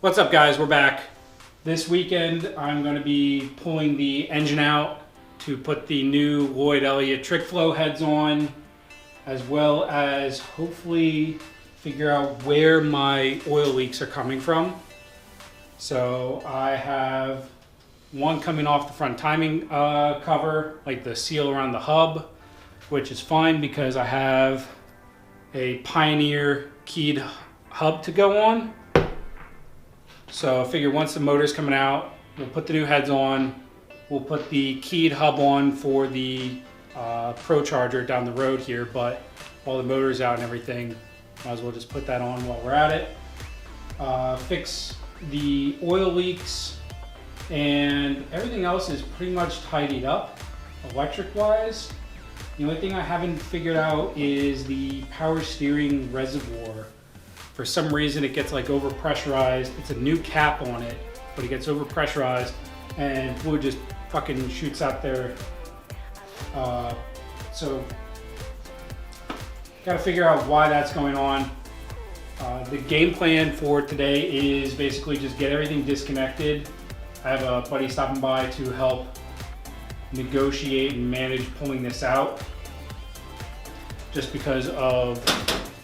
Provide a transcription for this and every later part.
What's up, guys? We're back. This weekend I'm going to be pulling the engine out to put the new Lloyd Elliot Trickflow heads on, as well as hopefully figure out where my oil leaks are coming from. So I have one coming off the front timing cover, like the seal around the hub, which is fine because I have a Pioneer keyed hub to go on. So I figure once the motor's coming out, we'll put the new heads on, we'll put the keyed hub on for the Pro Charger down the road here, but while the motor's out and everything, might as well just put that on while we're at it. Fix the oil leaks, and everything else is pretty much tidied up electric wise. The only thing I haven't figured out is the power steering reservoir. For some reason it gets like over pressurized. It's a new cap on it, but it gets over pressurized and fluid just fucking shoots out there. So gotta figure out why that's going on. The game plan for today is basically just get everything disconnected. I have a buddy stopping by to help negotiate and manage pulling this out. Just because of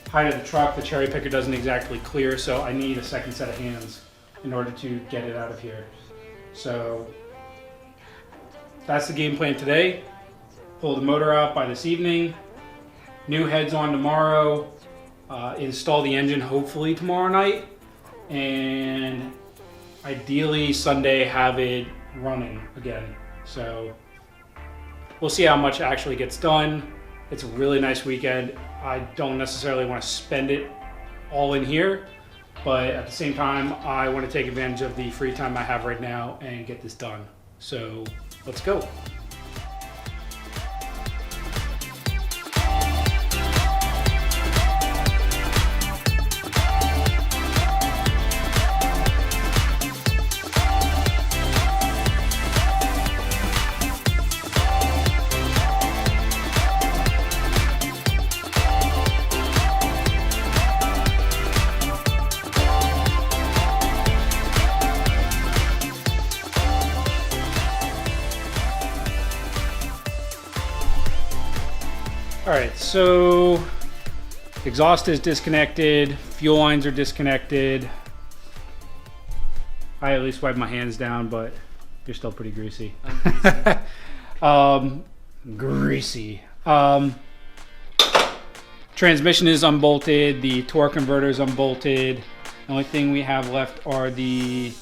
height of the truck, the cherry picker doesn't exactly clear, so I need a second set of hands in order to get it out of here. So that's the game plan today. Pull the motor out by this evening, new heads on tomorrow, install the engine hopefully tomorrow night, and ideally Sunday have it running again. So we'll see how much actually gets done. It's a really nice weekend. I don't necessarily want to spend it all in here, but at the same time, I want to take advantage of the free time I have right now and get this done. So let's go. All right, so exhaust is disconnected, fuel lines are disconnected. I at least wipe my hands down, but you're still pretty greasy. Greasy. Transmission is unbolted, the torque converter is unbolted. The only thing we have left are the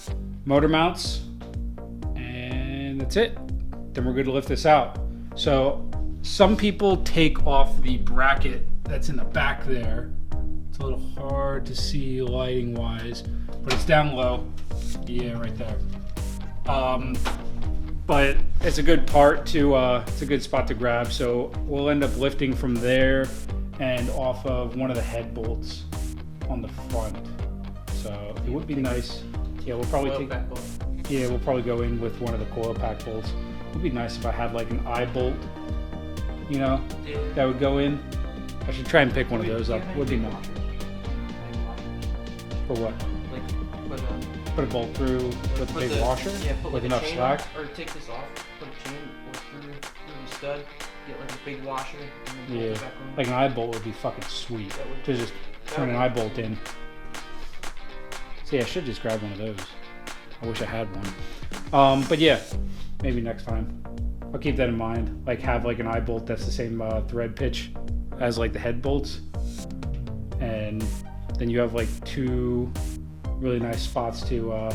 motor mounts, and that's it. Then we're good to lift this out. So some people take off the bracket that's in the back there. It's a little hard to see lighting wise, but it's down low. Yeah, right there. But it's a good part to, it's a good spot to grab. So we'll end up lifting from there and off of one of the head bolts on the front. So it would be nice. Yeah, we'll probably we'll probably go in with one of the coil pack bolts. It would be nice if I had like an eye bolt, you know, that would go in. I should try and pick one of those up. Would be nice. For what? Like put a bolt through with a big washer? Yeah, put with like enough slack? Or take this off, put a chain through the stud, get like a big washer, and then bolt it back on. Like an eye bolt would be fucking sweet. To just turn an eye bolt in. See, I should just grab one of those. I wish I had one. But yeah, maybe next time. I'll keep that in mind. Like have like an eye bolt that's the same thread pitch as like the head bolts, and then you have like two really nice spots to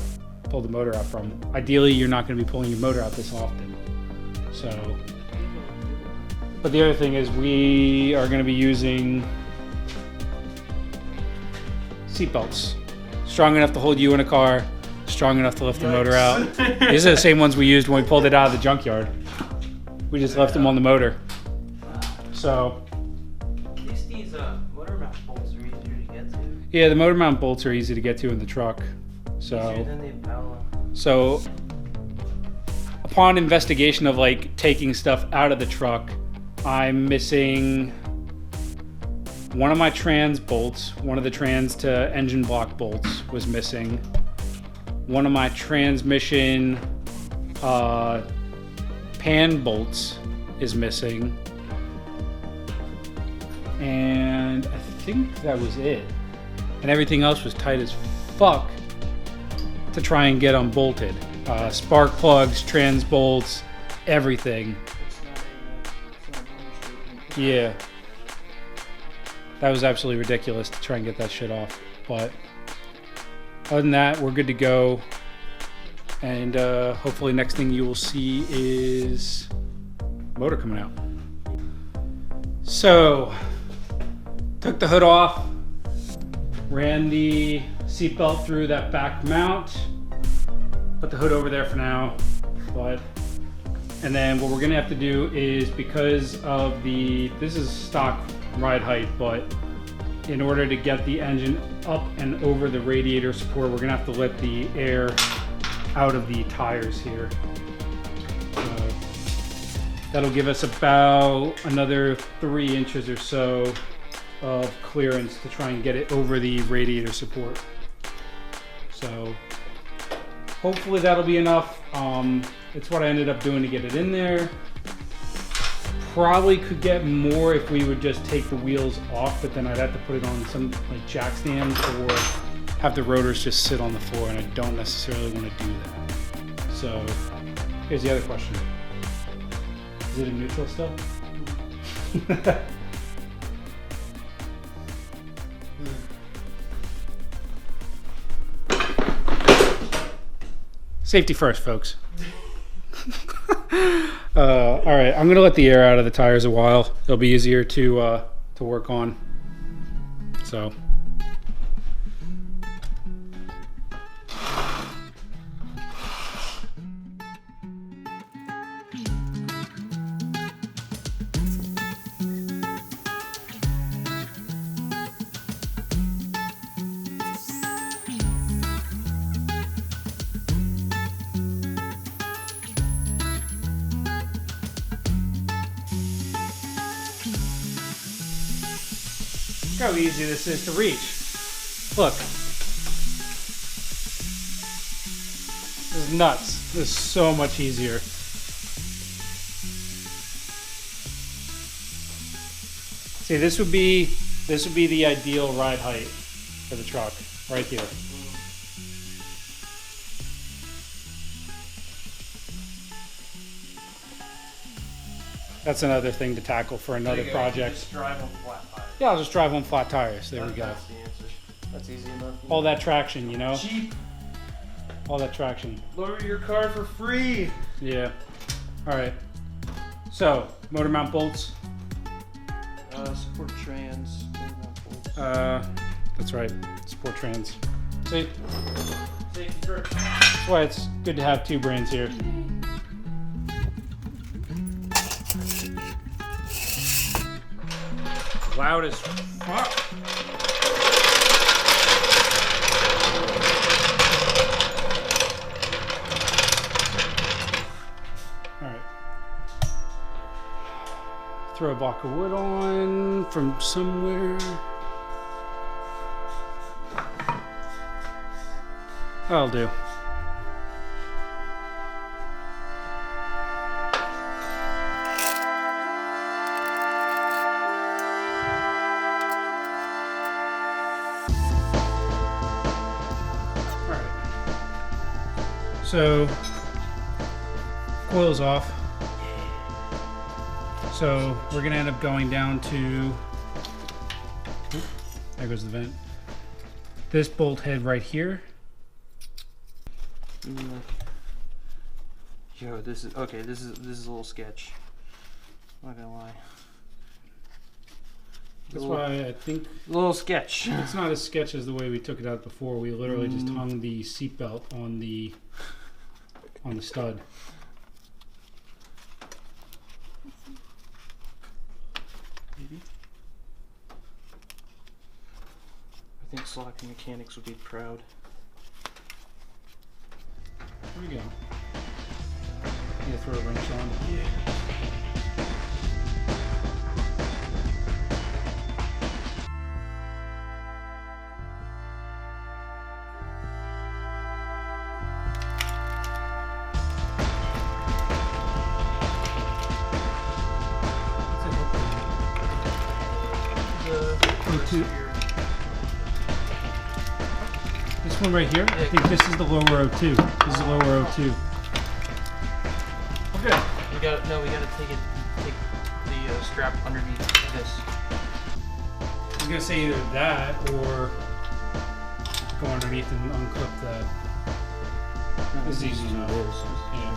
pull the motor out from. Ideally, you're not going to be pulling your motor out this often. So, but the other thing is we are going to be using seat belts, strong enough to hold you in a car, strong enough to lift the motor out. These are the same ones we used when we pulled it out of the junkyard. We just left them on the motor. So At least these motor mount bolts are easier to get to. yeah, the motor mount bolts are easy to get to in the truck. Easier than the Impala. So upon investigation of like taking stuff out of the truck, I'm missing one of my trans bolts. One of the trans to engine block bolts was missing. one of my transmission pan bolts is missing. And I think that was it. And everything else was tight as fuck to try and get unbolted. Spark plugs, trans bolts, everything. Yeah. That was absolutely ridiculous to try and get that shit off. But other than that, we're good to go. And hopefully next thing you will see is motor coming out. So, took the hood off, ran the seatbelt through that back mount, put the hood over there for now. And then what we're gonna have to do is, because of this is stock ride height, but in order to get the engine up and over the radiator support, we're gonna have to let the air out of the tires here. That'll give us about another 3 inches or so of clearance to try and get it over the radiator support. So hopefully that'll be enough. It's what I ended up doing to get it in there. Probably could get more if we would just take the wheels off, but then I'd have to put it on some like jack stands or have the rotors just sit on the floor, and I don't necessarily want to do that. So here's the other question. Is it in neutral still? Safety first, folks. All right, I'm gonna let the air out of the tires a while. It'll be easier to work on. So. Look how easy this is to reach. Look. This is nuts. This is so much easier. See, this would be the ideal ride height for the truck, right here. That's another thing to tackle for another project. Just drive on flat tires. Yeah, I'll just drive on flat tires. There we go. That's the answer. That's easy enough. All that traction, you know? Cheap. All that traction. Lower your car for free. Yeah. All right. So, motor mount bolts. Support trans. Motor mount bolts. That's right. Support trans. See? Safety first. That's why it's good to have 2 brains here. Loud as fuck. Alright. Throw a block of wood on from somewhere. That'll do. So, coil's off. So we're gonna end up going down to, there goes the vent. This bolt head right here. Yo, this is okay. This is a little sketch. I'm not gonna lie. That's why I think A little sketch. it's not as sketch as the way we took it out before. We literally just hung the seatbelt on the stud. Maybe. I think Slocky Mechanics would be proud. There we go. Yeah, throw a wrench on. Yeah. two. This one right here, I think this is the lower O2. This is the lower O2. Okay. We gotta take the strap underneath this. I was gonna say either that or go underneath and unclip that. This is easy enough. Yeah.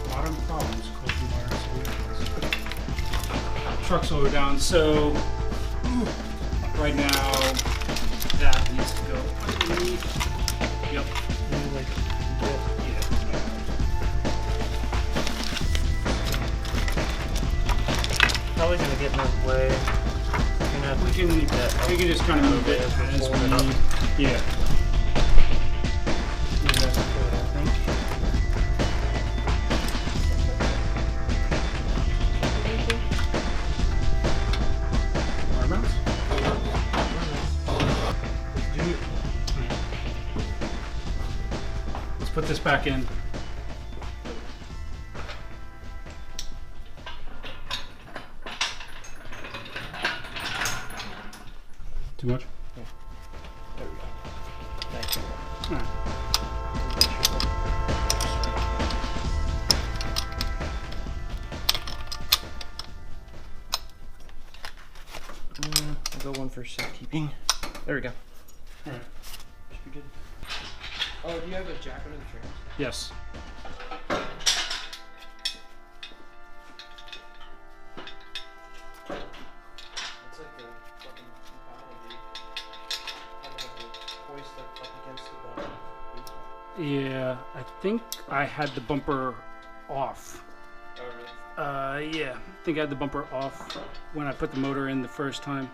Modern problems causing modern solutions. Truck slow down. So right now that needs to go underneath. Yep. Probably gonna get in the way. We can just kind of move it as we need. Yeah. That's good, I think. Wire mounts? Let's put this back in. Too much? Yeah. There we go. Thank you. All right. I'll go one for safekeeping. There we go. All right. Should be good. Oh, do you have a jack under the trams? Yes. Yeah, I think I had the bumper off. Oh, really? Yeah, I think I had the bumper off when I put the motor in the first time.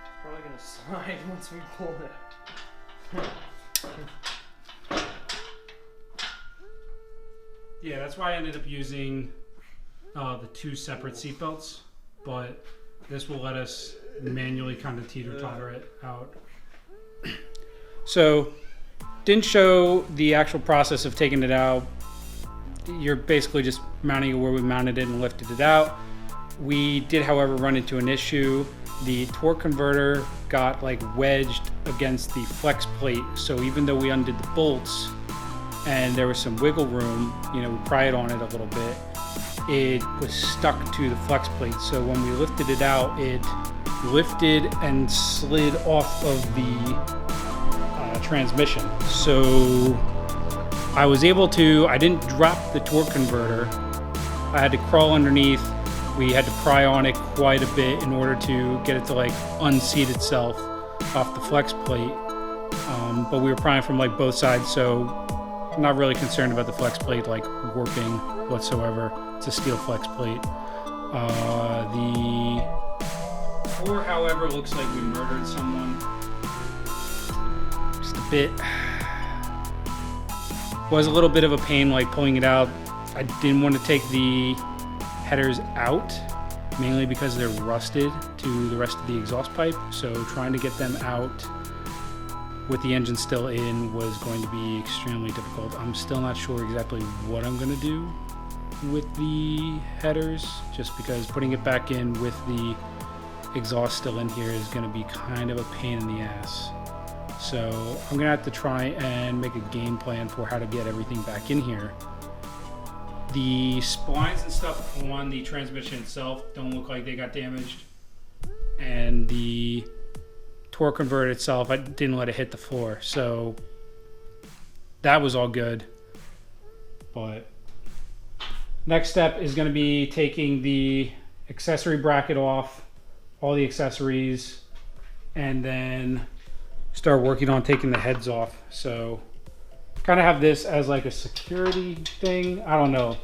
It's probably gonna slide once we pull it. Yeah, that's why I ended up using the two separate seatbelts, but this will let us manually kind of teeter-totter it out. So, didn't show the actual process of taking it out. You're basically just mounting it where we mounted it and lifted it out. We did, however, run into an issue. The torque converter got like wedged against the flex plate. So even though we undid the bolts and there was some wiggle room, you know, we pried on it a little bit, it was stuck to the flex plate. So when we lifted it out, it lifted and slid off of the transmission. So I was able to, I didn't drop the torque converter. I had to crawl underneath. We had to pry on it quite a bit in order to get it to like unseat itself off the flex plate. But we were prying from like both sides, so I'm not really concerned about the flex plate like warping whatsoever. It's a steel flex plate. The floor, however, looks like we murdered someone. Just a bit. Was a little bit of a pain like pulling it out. I didn't want to take the headers out, mainly because they're rusted to the rest of the exhaust pipe. So trying to get them out with the engine still in was going to be extremely difficult. I'm still not sure exactly what I'm going to do with the headers, just because putting it back in with the exhaust still in here is going to be kind of a pain in the ass. So I'm gonna have to try and make a game plan for how to get everything back in here. The splines and stuff on the transmission itself don't look like they got damaged. And the torque converter itself, I didn't let it hit the floor. So that was all good. But next step is gonna be taking the accessory bracket off, all the accessories, and then start working on taking the heads off. So kind of have this as like a security thing. I don't know.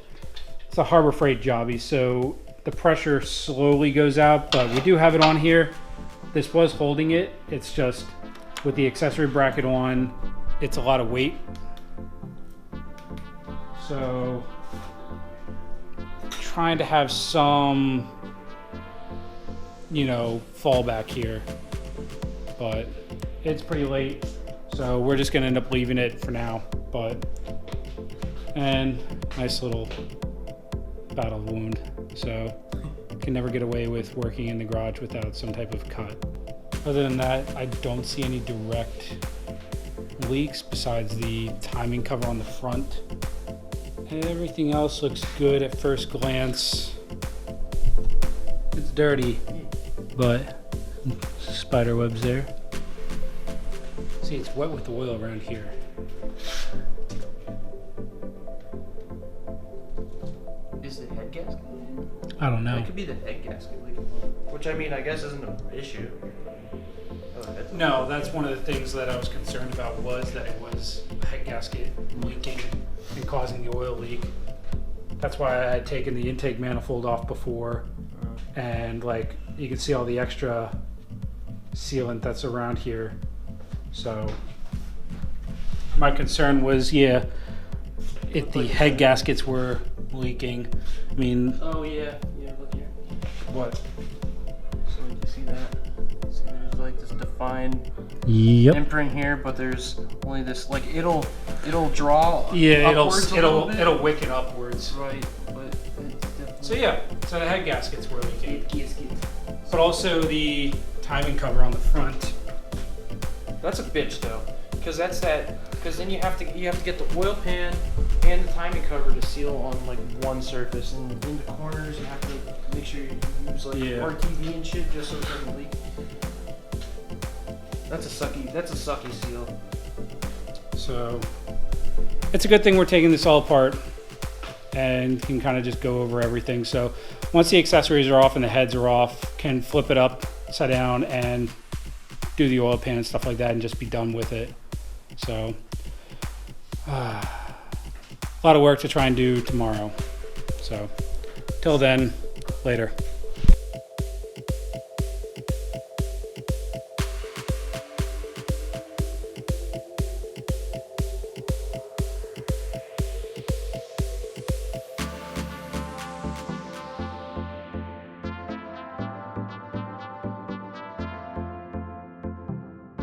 It's a Harbor Freight jobby, so the pressure slowly goes out, but we do have it on here. This was holding it. It's just with the accessory bracket on, it's a lot of weight. So trying to have some, you know, fallback here, but it's pretty late, so we're just gonna end up leaving it for now. But, and nice little battle wound. So can never get away with working in the garage without some type of cut. Other than that, I don't see any direct leaks besides the timing cover on the front. Everything else looks good at first glance. It's dirty, but spider webs there. See, it's wet with oil around here. Is the head gasket leaking? I don't know. It could be the head gasket leaking. Which I mean, I guess isn't an issue. No, that's one of the things that I was concerned about, was that it was a head gasket leaking and causing the oil leak. That's why I had taken the intake manifold off before, and like you can see all the extra sealant that's around here. So my concern was, yeah, if the head gaskets were leaking. I mean, Oh yeah, look here. what? So you can see that. See, there's like this defined Yep. imprint here, but there's only this, like it'll draw Yeah, upwards a little bit. it'll wick it upwards. Right, but it's definitely So yeah, so the head gaskets were leaking, head gasket. but also the timing cover on the front. That's a bitch though, because then you have to get the oil pan and the timing cover to seal on like one surface, and in the corners you have to make sure you use like Yeah. RTV and shit just so it doesn't leak. That's a sucky seal. So it's a good thing we're taking this all apart and can kind of just go over everything. So once the accessories are off and the heads are off, can flip it upside down and do the oil pan and stuff like that and just be done with it. So a lot of work to try and do tomorrow. So till then, later.